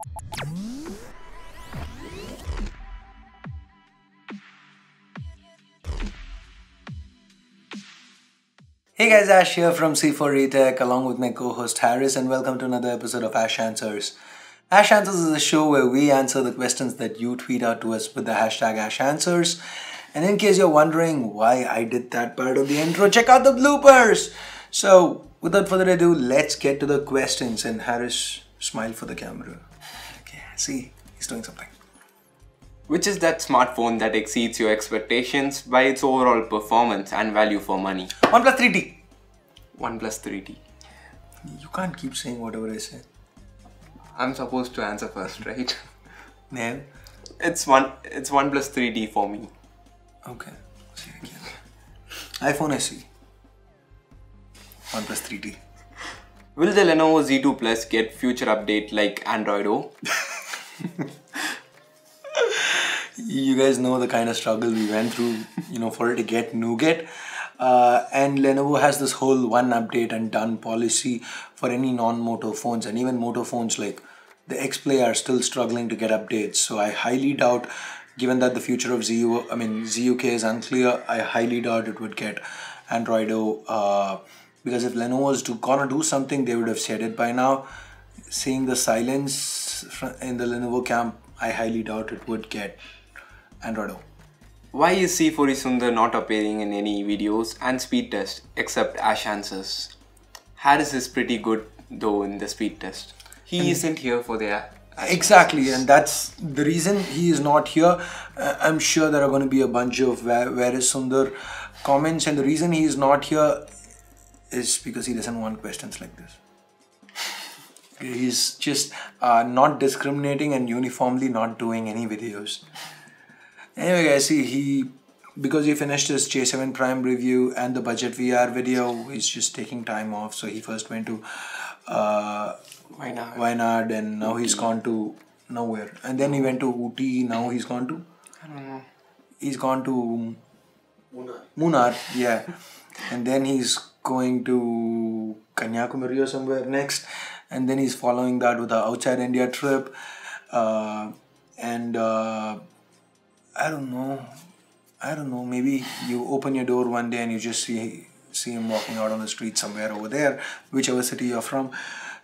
Hey guys, Ash here from C4E along with my co-host Harris, and welcome to another episode of Ash Answers. Ash Answers is a show where we answer the questions that you tweet out to us with the hashtag Ash Answers. And in case you're wondering why I did that part of the intro, check out the bloopers! So, without further ado, let's get to the questions. And Harris, smile for the camera. Okay, see, he's doing something. Which is that smartphone that exceeds your expectations by its overall performance and value for money? OnePlus 3T. OnePlus 3T. You can't keep saying whatever I say. I'm supposed to answer first, right? No. It's OnePlus 3T for me. Okay. See again. iPhone SE. OnePlus 3T. Will the Lenovo Z2 Plus get future update like Android O? You guys know the kind of struggle we went through, for it to get Nougat. And Lenovo has this whole one update and done policy for any non-Moto phones, and even Moto phones like the X-Play are still struggling to get updates. So I highly doubt, given that the future of ZUK is unclear, I highly doubt it would get Android O. Because if Lenovo is gonna do something, they would have said it by now. Seeing the silence in the Lenovo camp, I highly doubt it would get Android O. Why is C4E Sundar not appearing in any videos and speed test except Ash Answers? Harris is pretty good though in the speed test. He isn't here for the Exactly, and that's the reason he is not here. I'm sure there are going to be a bunch of where is Sundar comments, and the reason he is not here is because he doesn't want questions like this. He's just not discriminating and uniformly not doing any videos. Anyway guys, see, because he finished his J7 Prime review and the budget VR video, he's just taking time off. So he first went to Wayanad, and now he's gone to nowhere. And then he went to Ooty, now he's gone to? I don't know. He's gone to Munnar, yeah. And then he's going to Kanyakumari or somewhere next. And then he's following that with an outside India trip. I don't know, maybe you open your door one day and you just see him walking out on the street somewhere over there, whichever city you're from.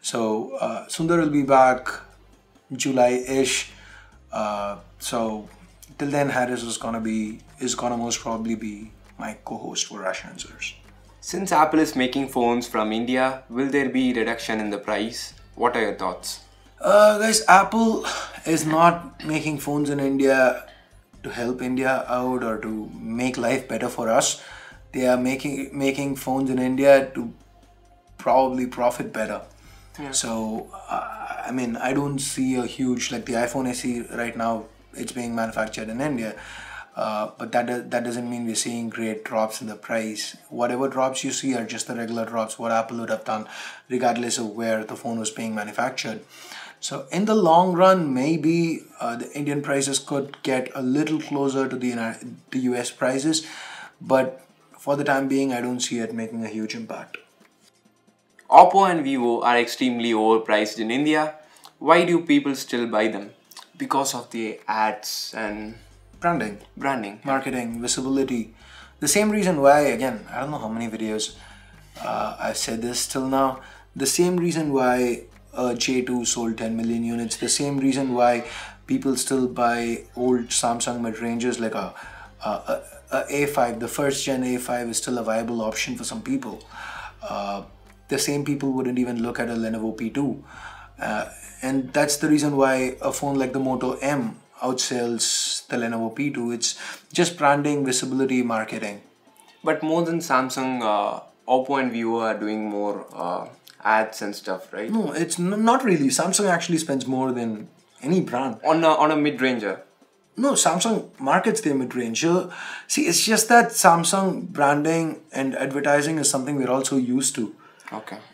So Sundar will be back July-ish. So till then, Harris is gonna most probably be my co-host for Ash Answers. Since Apple is making phones from India, will there be reduction in the price? What are your thoughts? Guys, Apple is not making phones in India to help India out or to make life better for us. They are making phones in India to probably profit better. Yeah. So, I don't see a huge, like the iPhone SE right now, it's being manufactured in India. But that doesn't mean we're seeing great drops in the price. Whatever drops you see are just the regular drops, what Apple would have done regardless of where the phone was being manufactured. So in the long run, maybe the Indian prices could get a little closer to the US prices, but for the time being, I don't see it making a huge impact. OPPO and Vivo are extremely overpriced in India. Why do people still buy them? Because of the ads and branding, marketing, visibility. The same reason why, again, I don't know how many videos I've said this till now. The same reason why J2 sold 10 million units. The same reason why people still buy old Samsung mid-ranges like a A5. The first gen A5 is still a viable option for some people. The same people wouldn't even look at a Lenovo P2. And that's the reason why a phone like the Moto M outsells the Lenovo P2. It's just branding, visibility, marketing. But more than Samsung, OPPO and Vivo are doing more ads and stuff, right? No, it's not really. Samsung actually spends more than any brand. On a mid-ranger? No, Samsung markets their mid-range. See, it's just that Samsung branding and advertising is something we're also used to.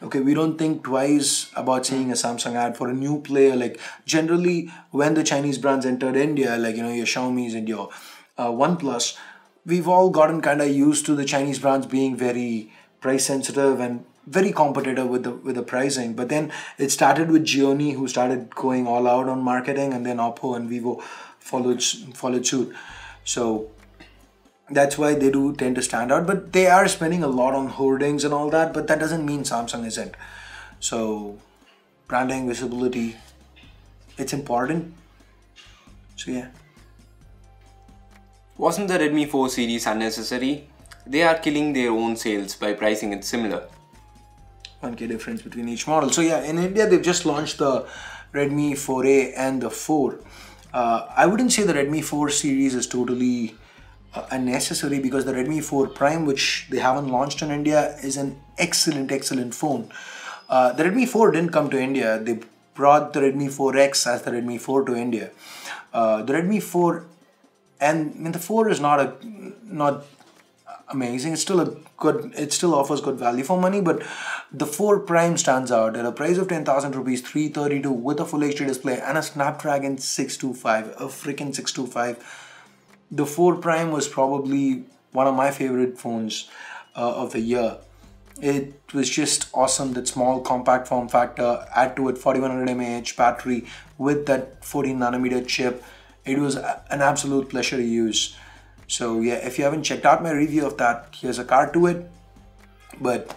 Okay, we don't think twice about seeing a Samsung ad for a new player. Like generally, when the Chinese brands entered India, like your Xiaomi's and your OnePlus, we've all gotten kind of used to the Chinese brands being very price sensitive and very competitive with the pricing. But then it started with Xiaomi, who started going all out on marketing, and then OPPO and Vivo followed suit. So that's why they do tend to stand out. But they are spending a lot on hoardings and all that. But that doesn't mean Samsung isn't. So branding, visibility, it's important. So yeah. Wasn't the Redmi 4 series unnecessary? They are killing their own sales by pricing it similar. 1K difference between each model. So yeah, in India they've just launched the Redmi 4A and the 4. I wouldn't say the Redmi 4 series is totally unnecessary, because the Redmi 4 Prime, which they haven't launched in India, is an excellent phone. The Redmi 4 didn't come to India. They brought the Redmi 4X as the Redmi 4 to India. The Redmi 4, and I mean, the 4 is not amazing. It's still it still offers good value for money, but the 4 Prime stands out at a price of 10,000 rupees, 332 with a full HD display and a Snapdragon 625, a freaking 625. The 4 Prime was probably one of my favorite phones of the year. It was just awesome. That small compact form factor, add to it 4100 mAh battery with that 14nm chip. It was an absolute pleasure to use. So yeah, if you haven't checked out my review of that, here's a card to it. But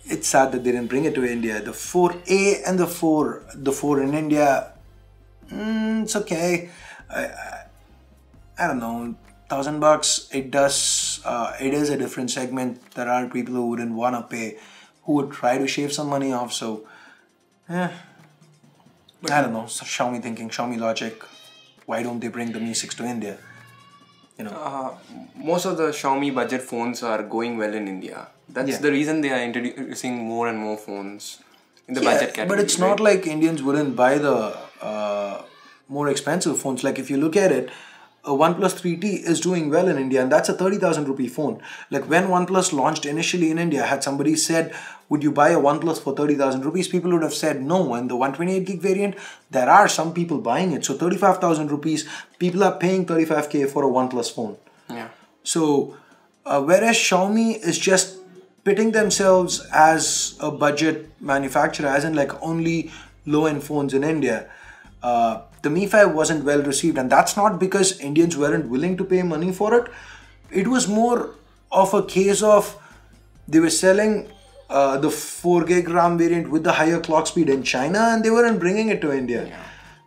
it's sad that they didn't bring it to India. The 4A and the 4 in India, it's okay. I don't know, $1,000. It is a different segment. There are people who wouldn't want to pay, who would try to shave some money off. So I don't know. So Xiaomi thinking, Xiaomi logic. Why don't they bring the Mi 6 to India? You know, most of the Xiaomi budget phones are going well in India. That's the reason they are introducing more and more phones in the budget category. But it's not like Indians wouldn't buy the more expensive phones. Like if you look at it, a OnePlus 3T is doing well in India, and that's a 30,000 rupee phone. Like when OnePlus launched initially in India, had somebody said, would you buy a OnePlus for 30,000 rupees? People would have said no. And the 128 gig variant, there are some people buying it. So 35,000 rupees, people are paying 35K for a OnePlus phone. Yeah. So whereas Xiaomi is just pitting themselves as a budget manufacturer, as in like only low-end phones in India, the Mi 5 wasn't well received, and that's not because Indians weren't willing to pay money for it. It was more of a case of they were selling the 4 gig RAM variant with the higher clock speed in China, and they weren't bringing it to India. Yeah.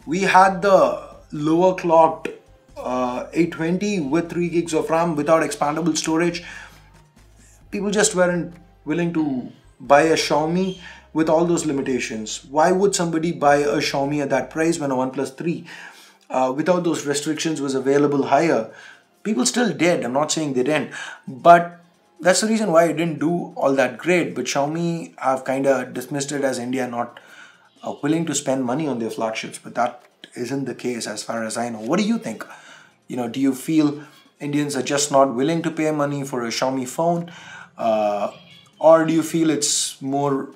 We had the lower clocked 820 with 3 gigs of RAM without expandable storage. People just weren't willing to buy a Xiaomi with all those limitations. Why would somebody buy a Xiaomi at that price when a OnePlus 3 without those restrictions was available higher? People still did. I'm not saying they didn't, but that's the reason why it didn't do all that great. But Xiaomi have kind of dismissed it as India not willing to spend money on their flagships, but that isn't the case as far as I know. What do you think? You know, do you feel Indians are just not willing to pay money for a Xiaomi phone, or do you feel it's more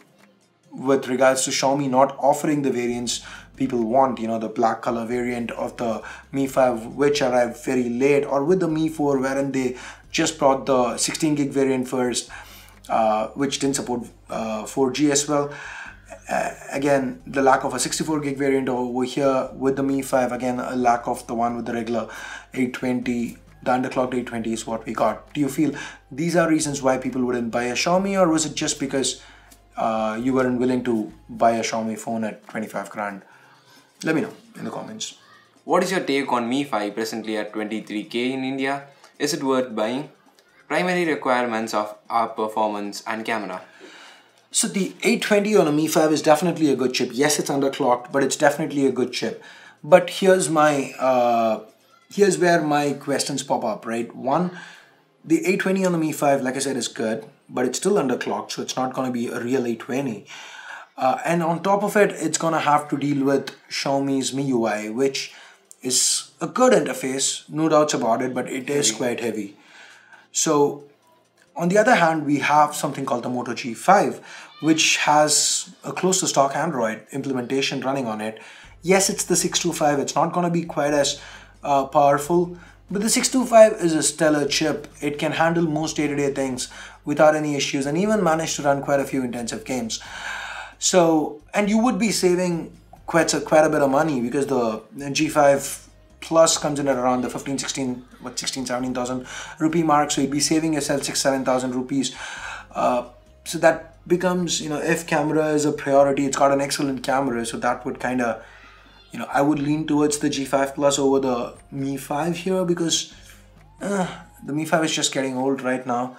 with regards to Xiaomi not offering the variants people want, you know, the black color variant of the Mi 5 which arrived very late, or with the Mi 4 wherein they just brought the 16 gig variant first, which didn't support 4G as well. Again, the lack of a 64 gig variant over here with the Mi 5, again a lack of the one with the regular 820. The underclocked 820 is what we got. Do you feel these are reasons why people wouldn't buy a Xiaomi, or was it just because you weren't willing to buy a Xiaomi phone at 25 grand? Let me know in the comments. What is your take on Mi 5 presently at 23K in India? Is it worth buying? Primary requirements of our performance and camera. So the 820 on a Mi 5 is definitely a good chip. Yes, it's underclocked, but it's definitely a good chip. But here's where my questions pop up, right? One, the 820 on the Mi 5, like I said, is good, but it's still underclocked, so it's not going to be a real 820. And on top of it, it's going to have to deal with Xiaomi's MIUI, which is a good interface, no doubts about it, but it is quite heavy. So on the other hand, we have something called the Moto G5, which has a close to stock Android implementation running on it. Yes, it's the 625. It's not going to be quite as powerful, but the 625 is a stellar chip. It can handle most day-to-day things without any issues, and even managed to run quite a few intensive games. So, and you would be saving quite a bit of money, because the G5 Plus comes in at around the 17,000 rupee mark. So you'd be saving yourself 6,000-7,000 rupees. So that becomes, if camera is a priority, it's got an excellent camera. So that would kind of, I would lean towards the G5 Plus over the Mi 5 here, because the Mi 5 is just getting old right now.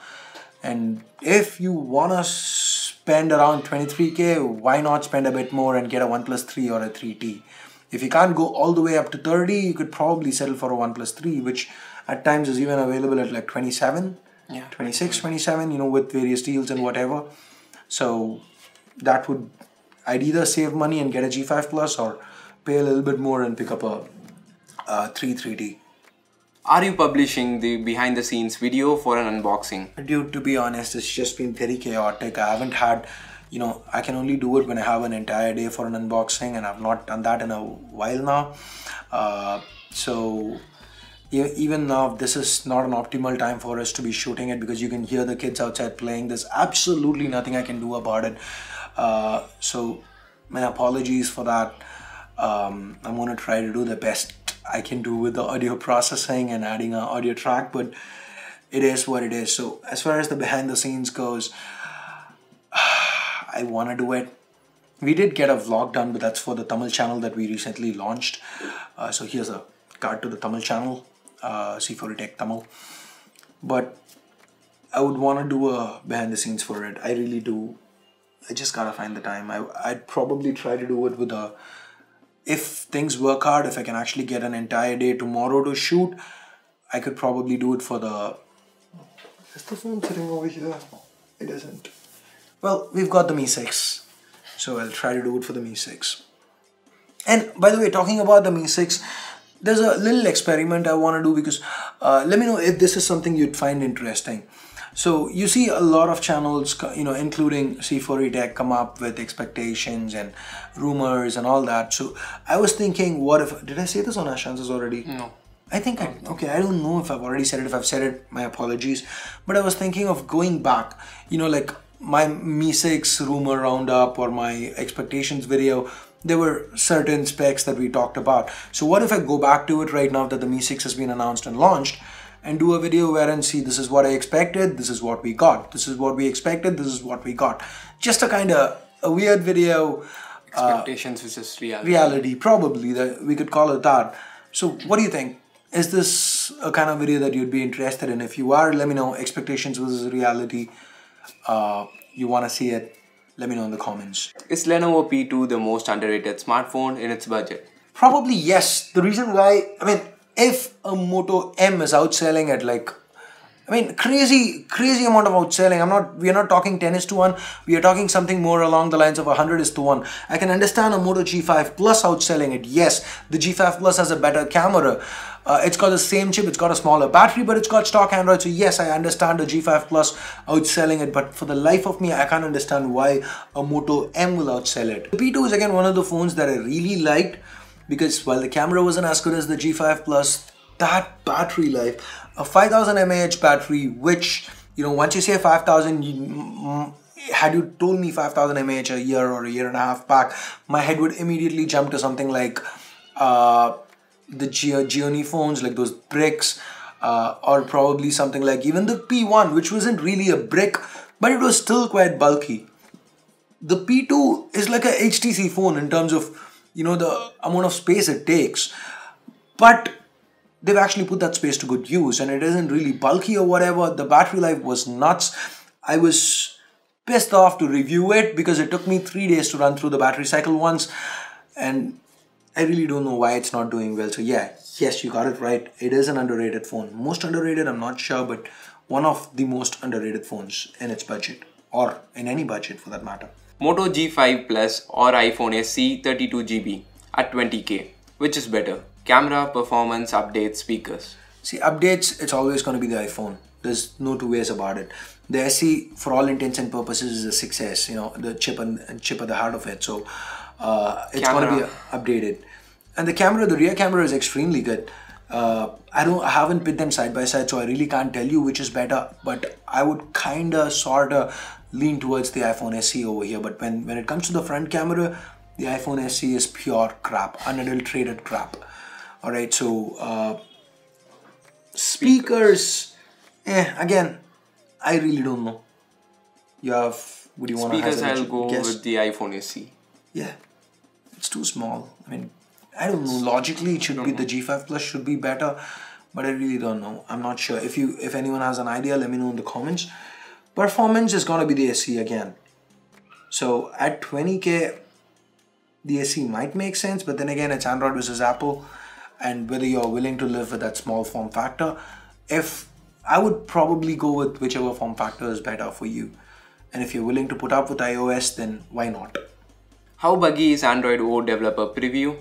And if you want to spend around 23k, why not spend a bit more and get a OnePlus 3 or a 3T? If you can't go all the way up to 30, you could probably settle for a OnePlus 3, which at times is even available at like 27, 26, 27, with various deals and whatever. So that would, I'd either save money and get a G5 Plus, or pay a little bit more and pick up a 3D. Are you publishing the behind the scenes video for an unboxing? Dude, to be honest, it's just been very chaotic. I haven't had, I can only do it when I have an entire day for an unboxing, and I've not done that in a while now. So even now, this is not an optimal time for us to be shooting it, because you can hear the kids outside playing. There's absolutely nothing I can do about it. So my apologies for that. I'm going to try to do the best I can do with the audio processing and adding an audio track, but it is what it is. So as far as the behind the scenes goes, I want to do it. We did get a vlog done, but that's for the Tamil channel that we recently launched. So here's a card to the Tamil channel, C4E Tech Tamil. But I would want to do a behind the scenes for it. I really do. I just gotta find the time. I'd probably try to do it with a, if things work hard, if I can actually get an entire day tomorrow to shoot, I could probably do it for the... Is the phone sitting over here? It isn't. Well, we've got the Mi 6. So I'll try to do it for the Mi 6. And by the way, talking about the Mi 6, there's a little experiment I want to do, because let me know if this is something you'd find interesting. So you see a lot of channels, including C4E Tech, come up with expectations and rumors and all that. So I was thinking, what if, did I say this on our chances already? No. I think, okay, I don't know if I've already said it. If I've said it, my apologies. But I was thinking of going back, like my Mi 6 rumor roundup or my expectations video. There were certain specs that we talked about. So what if I go back to it right now that the Mi 6 has been announced and launched, and do a video wherein, see, this is what I expected, this is what we got, this is what we expected, this is what we got. Just a kind of a weird video. Expectations versus reality. Reality, probably, that we could call it that. So what do you think? Is this a kind of video that you'd be interested in? If you are, let me know. Expectations versus reality. You want to see it? Let me know in the comments. Is Lenovo P2 the most underrated smartphone in its budget? Probably yes. The reason why, if a Moto M is outselling at crazy amount of outselling. We are not talking 10:1. We are talking something more along the lines of 100:1. I can understand a Moto G5 Plus outselling it. Yes, the G5 Plus has a better camera. It's got the same chip, it's got a smaller battery, but it's got stock Android. So yes, I understand the G5 Plus outselling it, but for the life of me, I can't understand why a Moto M will outsell it. The P2 is again one of the phones that I really liked, because while the camera wasn't as good as the G5 Plus, that battery life, a 5000 mAh battery, which, once you say 5000, had you told me 5000 mAh a year or a year and a half back, my head would immediately jump to something like the Xiaomi phones, like those bricks, or probably something like even the P1, which wasn't really a brick, but it was still quite bulky. The P2 is like a HTC phone in terms of, the amount of space it takes, but they've actually put that space to good use, and it isn't really bulky or whatever. The battery life was nuts. I was pissed off to review it because it took me 3 days to run through the battery cycle once, and I really don't know why it's not doing well. So yeah, yes, you got it right. It is an underrated phone. Most underrated, I'm not sure, but one of the most underrated phones in its budget, or in any budget for that matter. Moto G5 Plus or iPhone SE 32GB at 20k. Which is better? Camera, performance, updates, speakers. See, updates, it's always going to be the iPhone. There's no two ways about it. The SE, for all intents and purposes, is a 6S, the chip and chip at the heart of it. So it's going to be updated. And the camera, the rear camera is extremely good. I haven't put them side by side, so I really can't tell you which is better, but I would kinda sorta lean towards the iPhone SE over here. But when it comes to the front camera, the iPhone SE is pure crap, unadulterated crap. Alright, so speakers, again, I really don't know. Would you want to Speakers, I'll go guess? with the iPhone SE. Yeah, it's too small. I mean, I don't know. Logically, it should be the G5 Plus should be better, but I really don't know. I'm not sure. If anyone has an idea, let me know in the comments. Performance is gonna be the SE again. So at 20K, the SE might make sense, but then again, it's Android versus Apple, and whether you're willing to live with that small form factor. If I would probably go with whichever form factor is better for you, and if you're willing to put up with iOS, then why not? How buggy is Android O developer preview?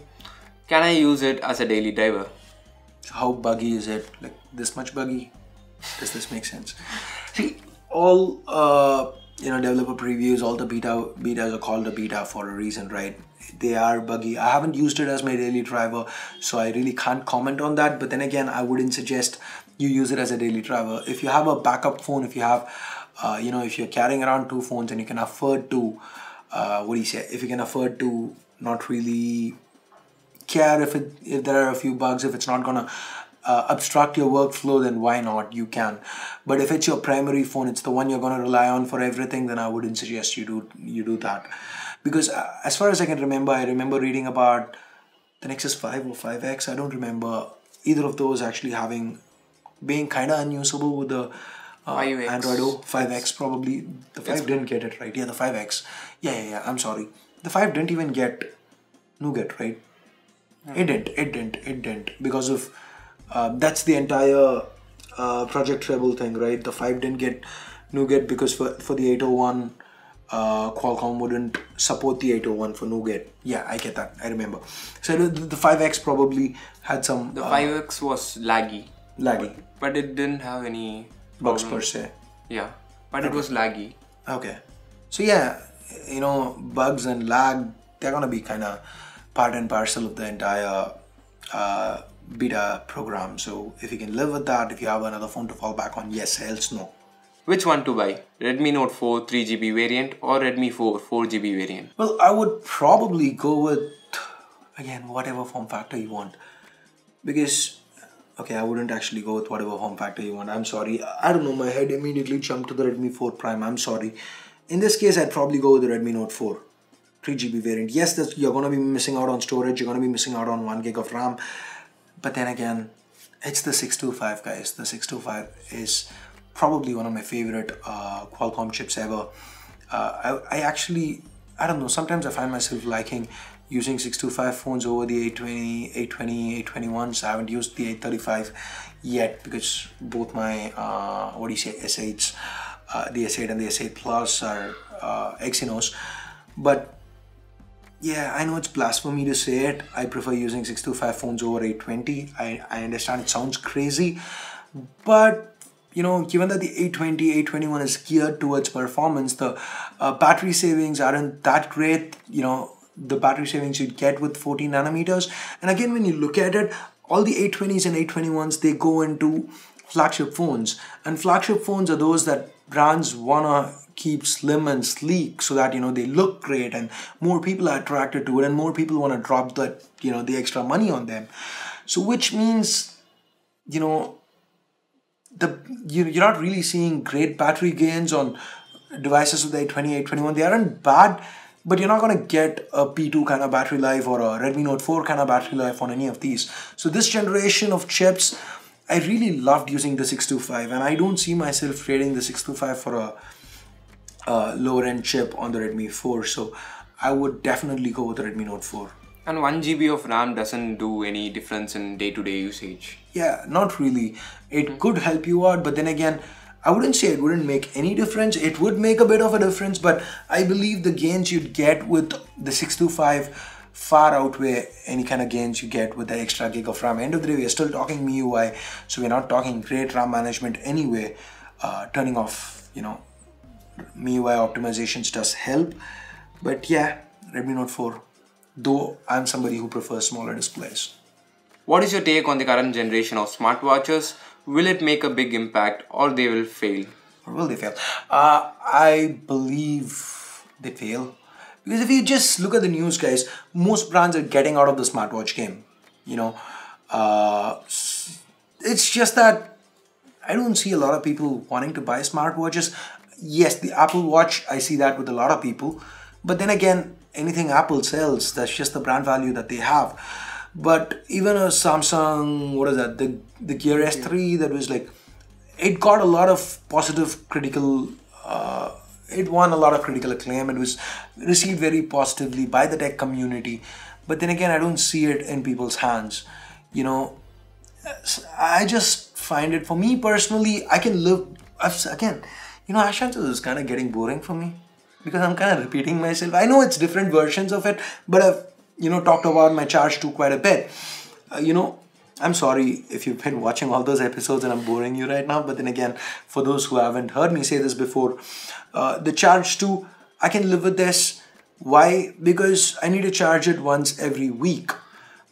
Can I use it as a daily driver? How buggy is it? Like this much buggy? Does this make sense? See, all developer previews, all the betas are called a beta for a reason, right? They are buggy. I haven't used it as my daily driver, so I really can't comment on that. But then again, I wouldn't suggest you use it as a daily driver. If you have a backup phone, if you have, if you're carrying around two phones and you can afford to, if you can afford to not really care if there are a few bugs, if it's not gonna obstruct your workflow, then why not? You can. But if it's your primary phone, it's the one you're gonna rely on for everything, then I wouldn't suggest you do that. Because as far as I can remember, I remember reading about the Nexus 5 or 5X. I don't remember either of those actually being kind of unusable with the Android O. 5X probably. The 5 didn't get it right. Yeah, the 5X. Yeah. I'm sorry. The 5 didn't even get Nougat, right? It didn't because of that's the entire Project Treble thing, right? The 5 didn't get Nougat because for the 801 Qualcomm wouldn't support the 801 for Nougat. Yeah, I get that. I remember. So the 5X probably had some. The 5X was laggy, but it didn't have any bugs per se. Yeah, but it was laggy. Okay, so yeah, bugs and lag, they're gonna be kind of part and parcel of the entire beta program. So if you can live with that, if you have another phone to fall back on, yes, else no. Which one to buy? Redmi Note 4 3GB variant or Redmi 4 4GB variant? Well, I would probably go with, again, whatever form factor you want. Because, okay, I wouldn't actually go with whatever form factor you want. I'm sorry. I don't know, my head immediately jumped to the Redmi 4 Prime. I'm sorry. In this case, I'd probably go with the Redmi Note 4 3GB variant. Yes, you're going to be missing out on storage. You're going to be missing out on 1 gig of RAM. But then again, it's the 625, guys. The 625 is probably one of my favorite Qualcomm chips ever. I don't know, sometimes I find myself liking using 625 phones over the 820, 821s. I haven't used the 835 yet because both my, S8s, the S8 and the S8 Plus are Exynos. But yeah, I know it's blasphemy to say it. I prefer using 625 phones over 820. I understand it sounds crazy, but given that the 820, 821 is geared towards performance, the battery savings aren't that great. The battery savings you'd get with 14 nanometers. And again, when you look at it, all the 820s and 821s, they go into flagship phones. And flagship phones are those that brands wanna keep slim and sleek so that, they look great and more people are attracted to it and more people wanna drop that, the extra money on them. So which means, you're not really seeing great battery gains on devices with the 820, 821. They aren't bad, but you're not going to get a P2 kind of battery life or a Redmi Note 4 kind of battery life on any of these. So this generation of chips, I really loved using the 625, and I don't see myself trading the 625 for a lower end chip on the Redmi 4. So I would definitely go with the Redmi Note 4. And 1 GB of RAM doesn't do any difference in day-to-day usage. Yeah, not really. It could help you out, but then again, I wouldn't say it wouldn't make any difference. It would make a bit of a difference, but I believe the gains you'd get with the 625 far outweigh any kind of gains you get with the extra gig of RAM. End of the day, we are still talking MIUI, so we're not talking great RAM management anyway. Turning off, MIUI optimizations does help, but yeah, Redmi Note 4. Though I'm somebody who prefers smaller displays. What is your take on the current generation of smartwatches? Will it make a big impact or they will fail? Or will they fail? I believe they fail. Because if you just look at the news, guys, most brands are getting out of the smartwatch game. You know, it's just that I don't see a lot of people wanting to buy smartwatches. Yes, the Apple Watch, I see that with a lot of people. But then again, anything Apple sells, that's just the brand value that they have. But even a Samsung, what is that? The Gear S3, that was like, it got a lot of positive critical, it won a lot of critical acclaim. It was received very positively by the tech community. But then again, I don't see it in people's hands. You know, I just find it, for me personally, I can live, again, you know, Ashanti is kind of getting boring for me because I'm kind of repeating myself. I know it's different versions of it, but I've, you know, talked about my Charge 2 quite a bit. You know, I'm sorry if you've been watching all those episodes and I'm boring you right now, but then again, for those who haven't heard me say this before, the Charge 2, I can live with this. Why? Because I need to charge it once every week.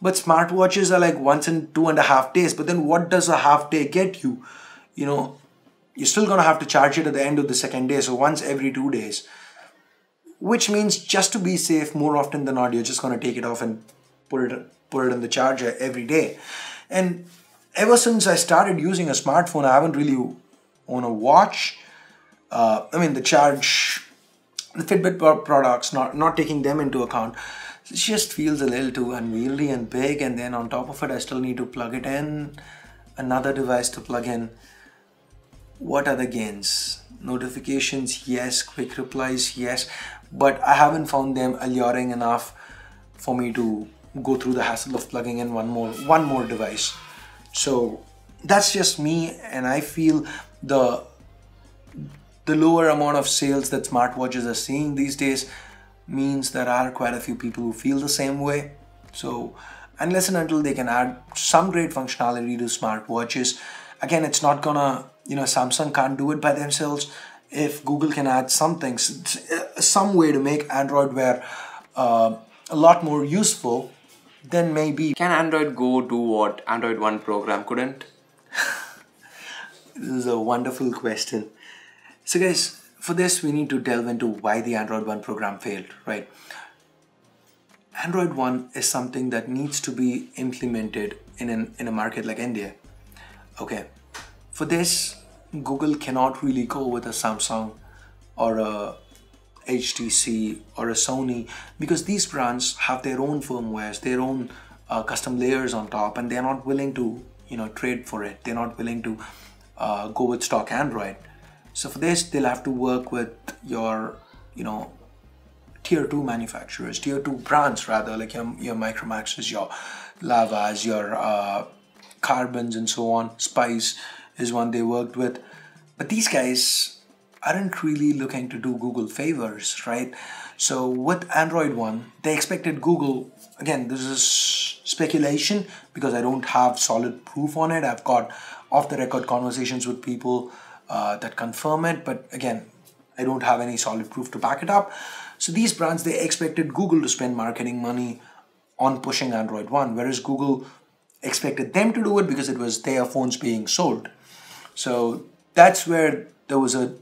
But smartwatches are like once in 2.5 days. But then what does a half day get you? You know, you're still going to have to charge it at the end of the second day. So once every 2 days. Which means just to be safe, more often than not, you're just going to take it off and put it in the charger every day. And ever since I started using a smartphone, I haven't really owned a watch. I mean, the Fitbit products, not taking them into account, it just feels a little too unwieldy and big. And then on top of it, I still need to plug it in, another device to plug in. What are the gains? Notifications, yes. Quick replies, yes. But I haven't found them alluring enough for me to go through the hassle of plugging in one more device. So that's just me, and I feel the lower amount of sales that smartwatches are seeing these days means there are quite a few people who feel the same way. So unless and until they can add some great functionality to smartwatches, again, it's not gonna, you know, Samsung can't do it by themselves. If Google can add something, some way to make Android Wear a lot more useful, then maybe. Can Android Go do what Android One program couldn't? This is a wonderful question. So guys, for this we need to delve into why the Android One program failed, right? Android One is something that needs to be implemented in a market like India. Okay, for this, Google cannot really go with a Samsung or a HTC or a Sony, because these brands have their own firmwares, their own custom layers on top, and they're not willing to, you know, trade for it. They're not willing to go with stock Android. So for this, they'll have to work with your, you know, tier 2 manufacturers, tier 2 brands rather, like your Micromaxes, your Lavas, your Carbons and so on. Spice is one they worked with. But these guys aren't really looking to do Google favors, right? So with Android One, they expected Google, again, this is speculation because I don't have solid proof on it. I've got off-the-record conversations with people that confirm it, but again, I don't have any solid proof to back it up. So these brands, they expected Google to spend marketing money on pushing Android One, whereas Google expected them to do it because it was their phones being sold. So that's where there was a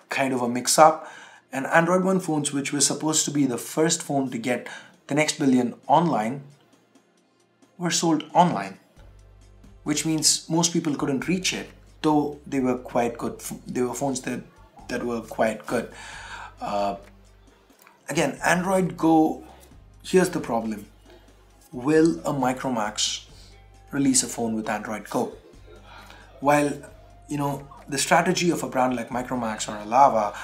kind of a mix-up, and Android One phones, which were supposed to be the first phone to get the next billion online, were sold online, which means most people couldn't reach it, though they were quite good. They were phones that were quite good. Again, Android Go, here's the problem. Will a Micromax release a phone with Android Go? While, you know, the strategy of a brand like Micromax or a Lava,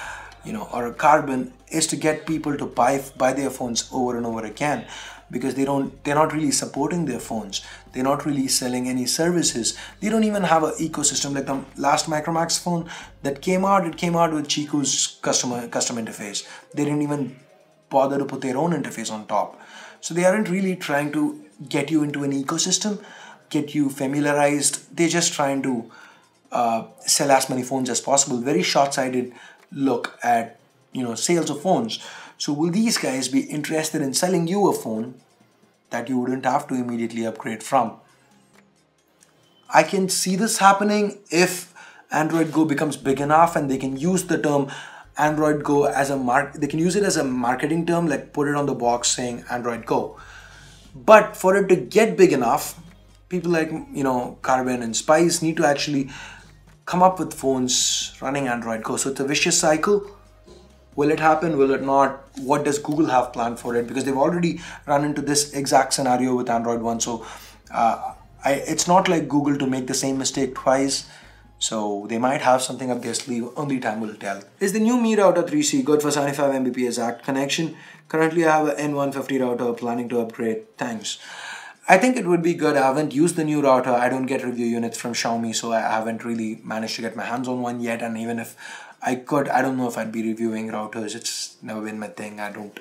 you know, or a Carbon is to get people to buy their phones over and over again, because they're not really supporting their phones. They're not really selling any services. They don't even have an ecosystem. Like the last Micromax phone that came out, it came out with Chico's custom interface. They didn't even bother to put their own interface on top. So they aren't really trying to get you into an ecosystem, get you familiarized. They're just trying to sell as many phones as possible. Very short-sighted look at, you know, sales of phones. So will these guys be interested in selling you a phone that you wouldn't have to immediately upgrade from? I can see this happening if Android Go becomes big enough and they can use the term Android Go as they can use it as a marketing term, like put it on the box saying Android Go. But for it to get big enough, people like, you know, Carbon and Spice need to actually come up with phones running Android Go. So it's a vicious cycle. Will it happen? Will it not? What does Google have planned for it? Because they've already run into this exact scenario with Android One. So it's not like Google to make the same mistake twice. So they might have something up their sleeve. Only time will tell. Is the new Mi Router 3C good for 75 Mbps exact connection? Currently I have an N150 router, planning to upgrade. Thanks. I think it would be good. I haven't used the new router. I don't get review units from Xiaomi, so I haven't really managed to get my hands on one yet. And even if I could, I don't know if I'd be reviewing routers. It's never been my thing. I don't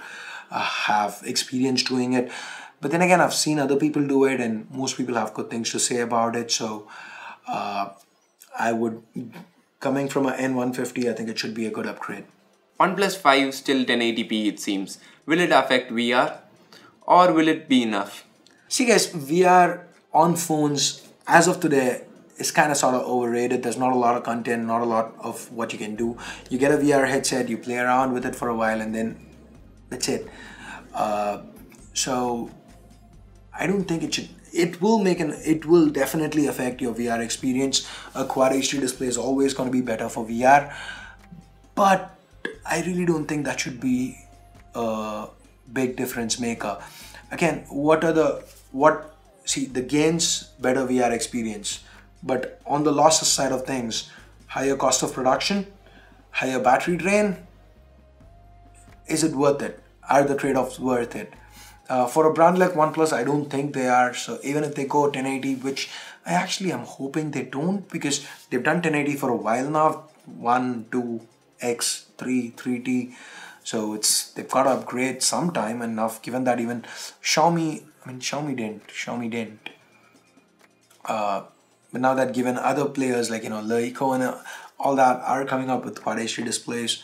have experience doing it. But then again, I've seen other people do it, and most people have good things to say about it. So I would, coming from an N150, I think it should be a good upgrade. OnePlus 5 still 1080p it seems. Will it affect VR or will it be enough? See guys, VR on phones as of today is kind of sort of overrated. There's not a lot of content, not a lot of what you can do. You get a VR headset, you play around with it for a while, and then that's it. So I don't think it should. It will definitely affect your VR experience. A Quad HD display is always going to be better for VR, but I really don't think that should be a big difference maker. Again, the gains, better VR experience, but on the losses side of things, higher cost of production, higher battery drain. Is it worth it? Are the trade-offs worth it? For a brand like OnePlus, I don't think they are. So even if they go 1080, which I actually am hoping they don't, because they've done 1080 for a while now, 1, 2, X, 3, 3T. So they've got to upgrade sometime enough, given that even Xiaomi didn't. But now that given other players like, you know, LAKEY and all that are coming up with Quad HD displays,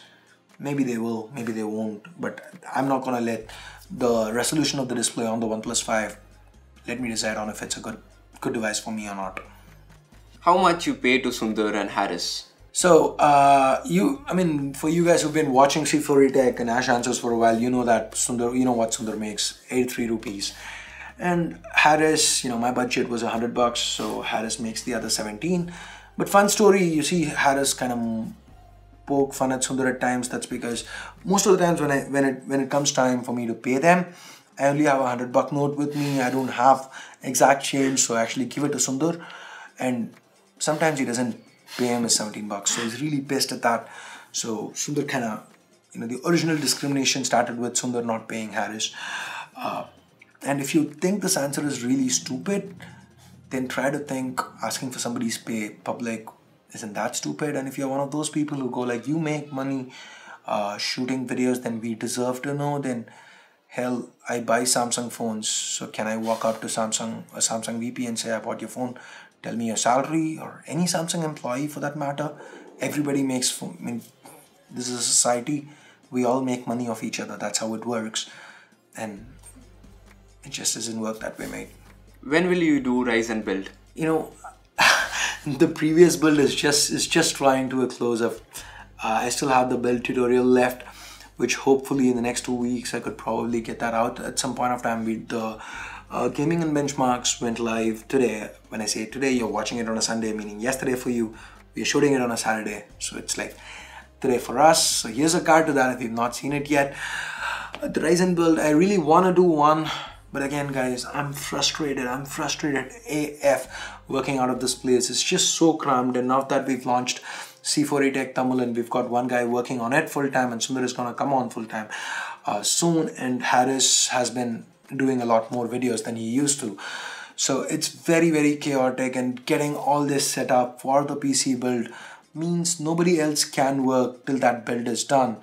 maybe they will, maybe they won't. But I'm not gonna let the resolution of the display on the OnePlus 5 let me decide on if it's a good device for me or not. How much you pay to Sundar and Harris? So, for you guys who've been watching C4E Tech and Ash Answers for a while, you know that Sundar, you know what Sundar makes, 83 rupees. And Harris, you know, my budget was $100, so Harris makes the other 17. But fun story, you see Harris kind of poke fun at Sundar at times. That's because most of the times when it comes time for me to pay them, I only have a $100 note with me. I don't have exact change, so I actually give it to Sundar. And sometimes he doesn't pay him his $17, so he's really pissed at that. So Sundar kind of, you know, the original discrimination started with Sundar not paying Harris. And if you think this answer is really stupid, then try to think asking for somebody's pay public isn't that stupid. And if you're one of those people who go like, you make money shooting videos, then we deserve to know, then hell, I buy Samsung phones, so can I walk up to a Samsung VP and say, I bought your phone, tell me your salary, or any Samsung employee for that matter. Everybody makes phone. I mean, this is a society, we all make money off each other, that's how it works. And it just doesn't work that way, mate. When will you do Ryzen Build? You know, the previous build is just drawing to a close. I still have the build tutorial left, which hopefully in the next 2 weeks I could probably get that out at some point of time. The gaming and benchmarks went live today. When I say today, you're watching it on a Sunday, meaning yesterday for you. We're shooting it on a Saturday, so it's like today for us. So here's a card to that if you've not seen it yet. The Ryzen Build, I really want to do one. But again, guys, I'm frustrated AF working out of this place. It's just so crammed. And now that we've launched C4E Tech Tamil and we've got one guy working on it full time, and Sundar is going to come on full time soon. And Harris has been doing a lot more videos than he used to. So it's very, very chaotic, and getting all this set up for the PC build means nobody else can work till that build is done.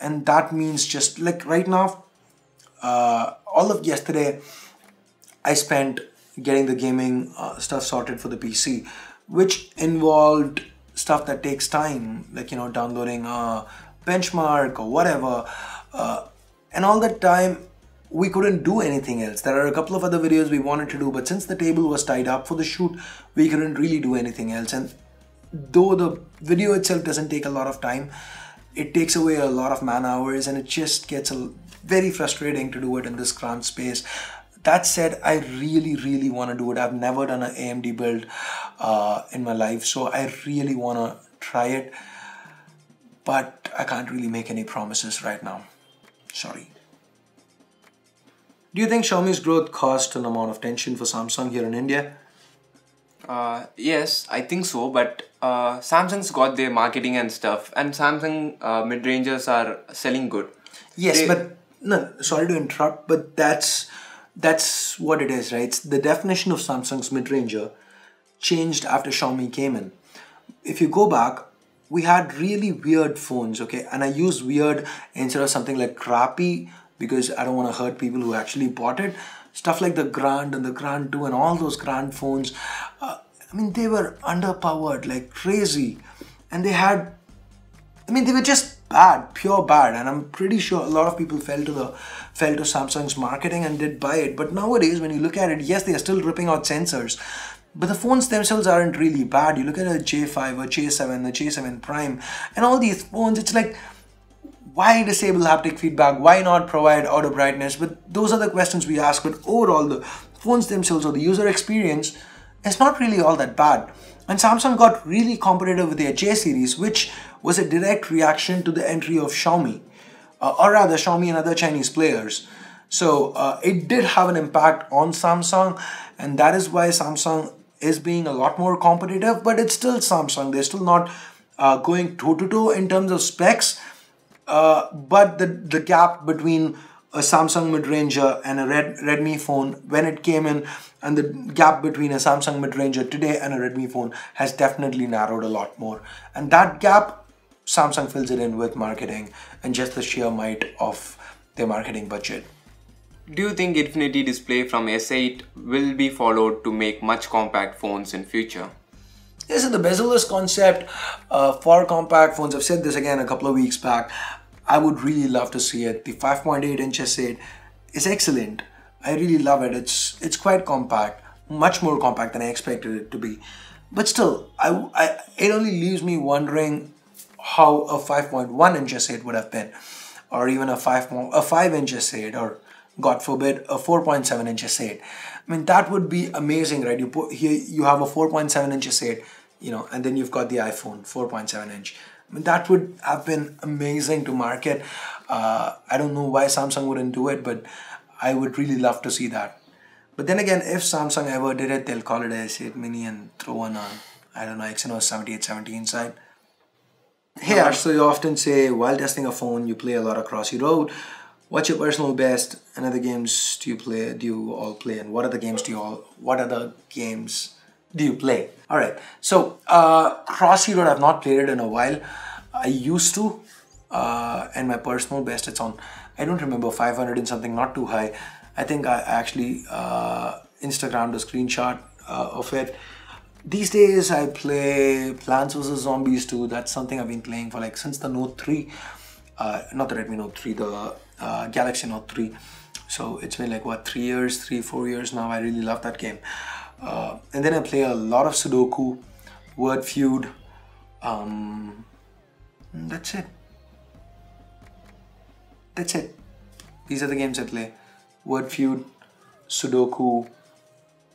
And that means just like right now, all of yesterday I spent getting the gaming stuff sorted for the PC, which involved stuff that takes time, like, you know, downloading a benchmark or whatever, and all that time we couldn't do anything else. There are a couple of other videos we wanted to do, but since the table was tied up for the shoot, we couldn't really do anything else. And though the video itself doesn't take a lot of time, it takes away a lot of man hours, and it just gets very frustrating to do it in this cramped space. That said, I really want to do it. I've never done an AMD build in my life, so I really want to try it, but I can't really make any promises right now. Sorry. Do you think Xiaomi's growth caused an amount of tension for Samsung here in India? Yes, I think so, but Samsung's got their marketing and stuff, and Samsung mid-rangers are selling good. Yes, but no, sorry to interrupt, but that's what it is, right? The definition of Samsung's mid-ranger changed after Xiaomi came in. If you go back, we had really weird phones, okay? And I use weird instead of something like crappy because I don't want to hurt people who actually bought it. Stuff like the Grand and the Grand 2 and all those Grand phones, I mean, they were underpowered like crazy. And they were just bad, pure bad. And I'm pretty sure a lot of people fell to Samsung's marketing and did buy it. But nowadays, when you look at it, yes, they are still ripping out sensors, but the phones themselves aren't really bad. You look at a J5, a J7, a J7 Prime, and all these phones, it's like, why disable haptic feedback? Why not provide auto brightness? But those are the questions we ask. But overall, the phones themselves or the user experience is not really all that bad. And Samsung got really competitive with their J series, which was a direct reaction to the entry of Xiaomi, or rather Xiaomi and other Chinese players. So it did have an impact on Samsung, and that is why Samsung is being a lot more competitive, but it's still Samsung. They're still not going toe-to-toe in terms of specs, but the gap between a Samsung mid-ranger and a Redmi phone when it came in, and the gap between a Samsung mid-ranger today and a Redmi phone has definitely narrowed a lot more. And that gap, Samsung fills it in with marketing and just the sheer might of their marketing budget. Do you think Infinity Display from S8 will be followed to make much compact phones in future? Yes, so the bezel-less concept for compact phones, I've said this again a couple of weeks back, I would really love to see it. The 5.8-inch S8 is excellent. I really love it. It's quite compact, much more compact than I expected it to be. But still, it only leaves me wondering how a 5.1-inch S8 would have been, or even a 5-inch S8, or God forbid, a 4.7-inch S8. I mean, that would be amazing, right? You put here, you have a 4.7-inch S8, and then you've got the iPhone 4.7-inch. I mean, that would have been amazing to market. I don't know why Samsung wouldn't do it, but I would really love to see that. But then again, if Samsung ever did it, they'll call it a S8 Mini and throw on I don't know, Exynos 7870 inside. Hey Ash, so you often say while testing a phone, you play a lot of Crossy Road. What's your personal best, and other games do you all play, and what other games do you play? All right, so Crossy Road, I've not played it in a while. I used to, and my personal best, it's on, I don't remember, 500 and something, not too high. I think I actually Instagrammed a screenshot of it. These days I play Plants vs Zombies 2. That's something I've been playing for like since the Note 3, not the Redmi Note 3, the Galaxy Note 3. So it's been like what, 4 years now. I really love that game. And then I play a lot of Sudoku, Word Feud. That's it. These are the games I play: Word Feud, Sudoku,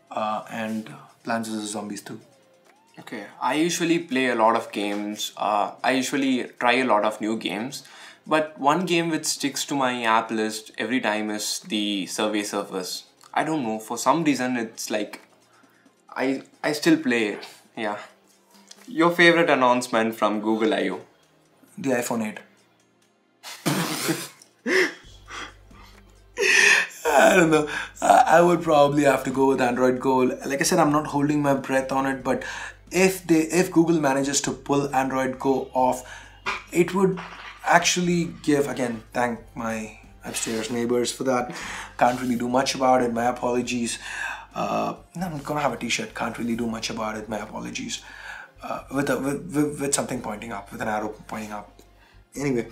and Plants vs Zombies 2. Okay, I usually play a lot of games. I usually try a lot of new games. But one game which sticks to my app list every time is the Survey Surfers. I don't know, for some reason it's like I still play it. Yeah. Your favorite announcement from Google I/O? The iPhone 8. I don't know. I would probably have to go with Android Go. Like I said, I'm not holding my breath on it, but if Google manages to pull Android Go off, it would actually give, again, thank my upstairs neighbors for that. Can't really do much about it, my apologies. I'm gonna have a t-shirt, can't really do much about it, my apologies. With something pointing up, with an arrow pointing up. Anyway,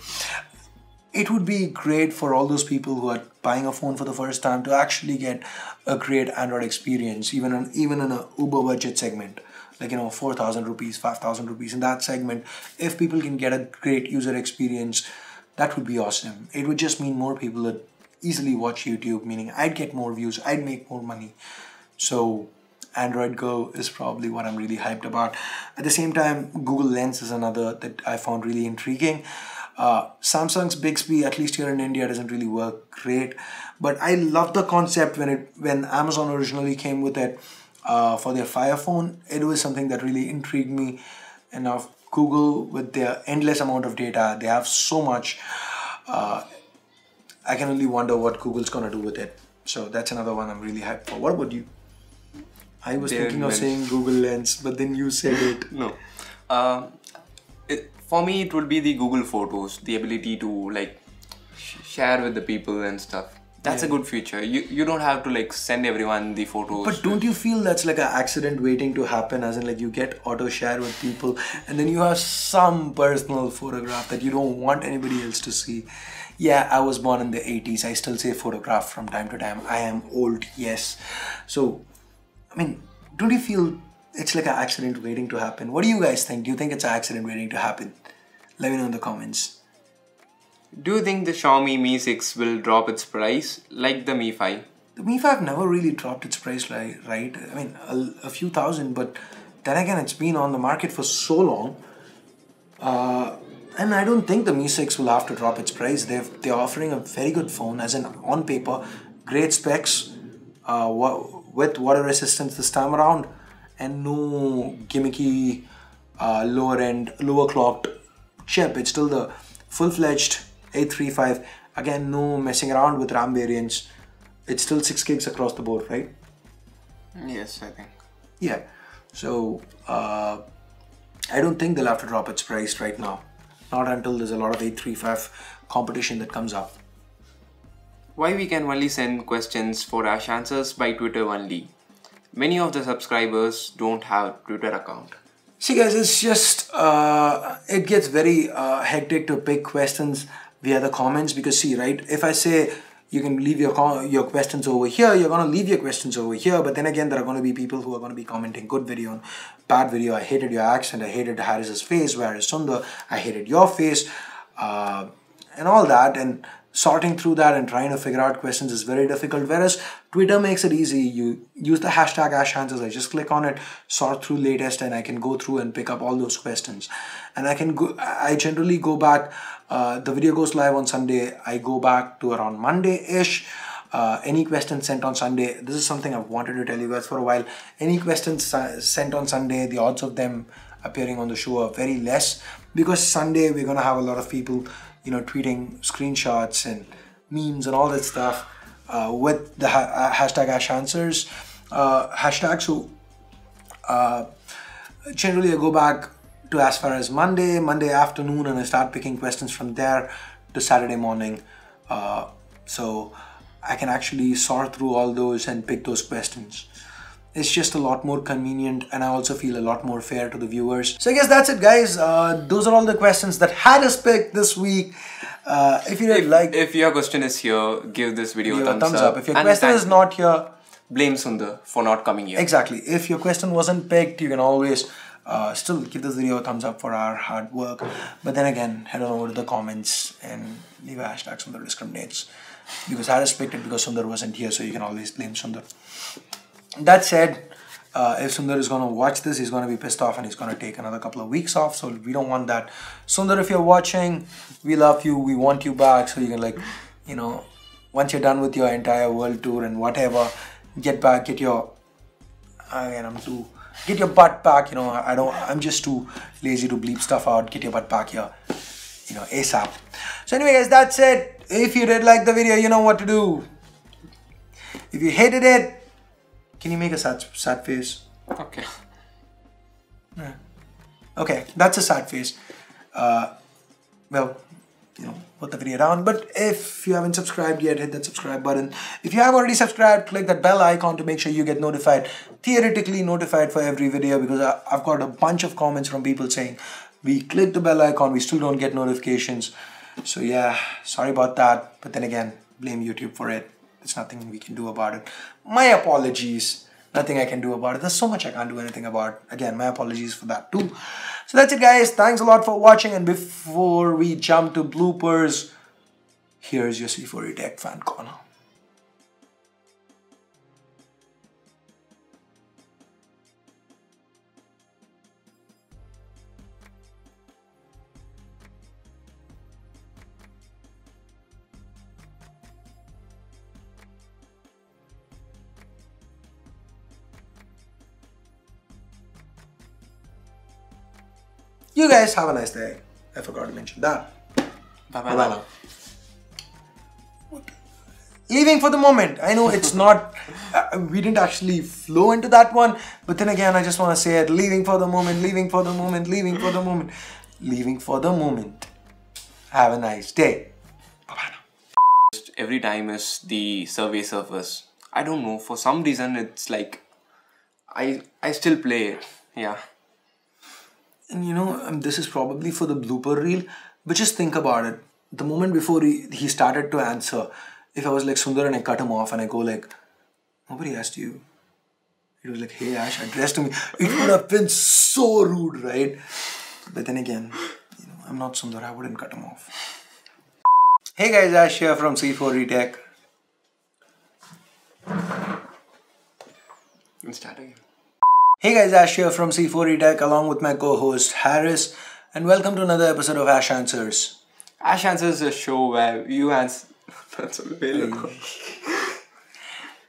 it would be great for all those people who are buying a phone for the first time to actually get a great Android experience, even in a Uber budget segment, like 4,000 rupees, 5,000 rupees, in that segment. If people can get a great user experience, that would be awesome. It would just mean more people would easily watch YouTube, meaning I'd get more views, I'd make more money. So Android Go is probably what I'm really hyped about. At the same time, Google Lens is another that I found really intriguing. Samsung's Bixby, at least here in India, doesn't really work great, but I love the concept when Amazon originally came with it for their Fire phone. It was something that really intrigued me. And now Google, with their endless amount of data, they have so much. I can only wonder what Google's gonna do with it. So that's another one I'm really hyped for. What about you? I was thinking of saying Google Lens, but then you said it. No. For me, it would be the Google Photos, the ability to like share with the people and stuff. That's a good feature. You don't have to like send everyone the photos. But don't you feel that's like an accident waiting to happen, as in like you get auto share with people and then you have some personal photograph that you don't want anybody else to see? Yeah, I was born in the 80s. I still say photograph from time to time. I am old, yes. So, I mean, don't you feel it's like an accident waiting to happen? What do you guys think? Do you think it's an accident waiting to happen? Let me know in the comments. Do you think the Xiaomi Mi 6 will drop its price like the Mi 5? The Mi 5 never really dropped its price, right? I mean, a few thousand, but then again, it's been on the market for so long. And I don't think the Mi 6 will have to drop its price. They're offering a very good phone, as in on paper, great specs, with water resistance this time around, and no gimmicky, lower clocked chip. It's still the full-fledged 835. Again, no messing around with RAM variants. It's still 6 gigs across the board, right? Yes, I think. Yeah. So I don't think they'll have to drop its price right now. Not until there's a lot of 835 competition that comes up. Why we can only send questions for Ash Answers by Twitter only? Many of the subscribers don't have Twitter account. See guys, it's just, it gets very hectic to pick questions via the comments, because see, right, if I say you can leave your questions over here, you're going to leave your questions over here, but then again, there are going to be people who are going to be commenting good video and bad video. I hated your accent, I hated Harris's face, where is Sundar, I hated your face, and all that, and sorting through that and trying to figure out questions is very difficult, whereas Twitter makes it easy. You use the hashtag #AshAnswers, I just click on it, sort through latest, and I can go through and pick up all those questions. And I generally go back, the video goes live on Sunday, I go back to around Monday-ish. Any questions sent on Sunday, this is something I've wanted to tell you guys for a while. Any questions sent on Sunday, the odds of them appearing on the show are very less, because Sunday we're going to have a lot of people tweeting screenshots and memes and all that stuff with the hashtag #AshAnswers hashtag. So generally I go back to as far as Monday afternoon, and I start picking questions from there to Saturday morning. So I can actually sort through all those and pick those questions. It's just a lot more convenient, and I also feel a lot more fair to the viewers. So I guess that's it, guys. Those are all the questions that had us picked this week. If your question is here, give this video a thumbs up. If your question is not here, blame Sundar for not coming here. Exactly. If your question wasn't picked, you can always still give this video a thumbs up for our hard work. But then again, head on over to the comments and leave a hashtag Sundar discriminates, because Harris picked it because Sundar wasn't here, so you can always blame Sundar. That said, if Sundar is going to watch this, he's going to be pissed off and he's going to take another couple of weeks off, so we don't want that. Sundar, if you're watching, we love you, we want you back, so you can once you're done with your entire world tour and whatever, get back, get your butt back. I'm just too lazy to bleep stuff out. Get your butt back here, ASAP. So anyway guys, that's it. If you did like the video, you know what to do. If you hated it, can you make a sad face? Okay. Yeah. Okay, that's a sad face. Put the video down. But if you haven't subscribed yet, hit that subscribe button. If you have already subscribed, click that bell icon to make sure you get theoretically notified for every video, because I've got a bunch of comments from people saying we click the bell icon, we still don't get notifications. So yeah, sorry about that. But then again, blame YouTube for it. There's nothing we can do about it. My apologies. Nothing I can do about it. There's so much I can't do anything about. Again, my apologies for that too. So that's it, guys. Thanks a lot for watching. And before we jump to bloopers, here's your C4E Tech Fan Corner. You guys have a nice day. I forgot to mention that. Bye-bye. Bye-bye. Leaving for the moment. I know it's not, we didn't actually flow into that one, but then again, I just want to say it. Leaving for the moment, leaving for the moment, leaving for the moment, leaving for the moment. Have a nice day. Bye-bye. Every time is the survey surface. I don't know, for some reason it's like, I still play it, yeah. And you know, this is probably for the blooper reel, but just think about it. The moment before he started to answer, if I was like Sundar and I cut him off and I go like, nobody asked you. He was like, hey Ash, addressed to me. It would have been so rude, right? But then again, you know, I'm not Sundar, I wouldn't cut him off. Hey guys, Ash here from C4E Tech. Let's start again. Hey guys, Ash here from C4E Tech along with my co-host Harris, and welcome to another episode of Ash Answers. Ash Answers is a show where you answer. That's a really